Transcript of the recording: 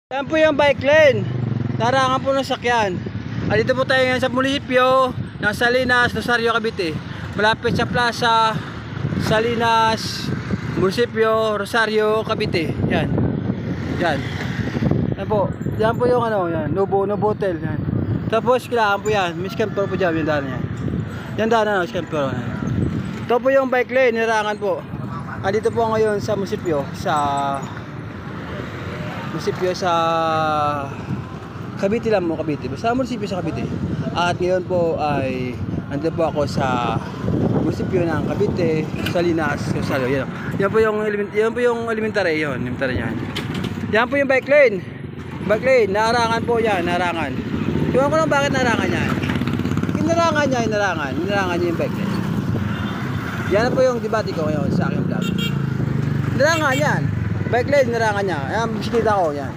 Yan po yung bike lane. Larangan po ng sakyan. Dito po tayo ngayon sa munisipyo ng Salinas, Rosario, Cavite. Malapit sa Plaza Salinas, munisipyo, Rosario, Cavite. Yan. Yan. Yan po. Yan po yung ano, yan. Nubo Hotel. Yan. Tapos kailangan po yan. May scamper po dyan. Yung daan yan. Yan daan na, scamper. Ito po yung bike lane. Larangan po. Dito po ngayon sa munisipyo. Sa Cavite lang mo, Cavite. Basta munisipyo sa Cavite. At ngayon po ay nandito po ako sa munisipyo ng Cavite, Salinas, Rosario. Yan po yung elementary yon, elementary niyan. Yan po yung bike lane. Bike lane, naarangan po yan, naarangan. Iwan ko lang bakit naarangan yan. Inarangan niya yung bike lane. Yan po yung debate ko ngayon sa aking vlog. Narangan yan. Bike lane, narangan niya. Ayan, bisikleta ko, yan.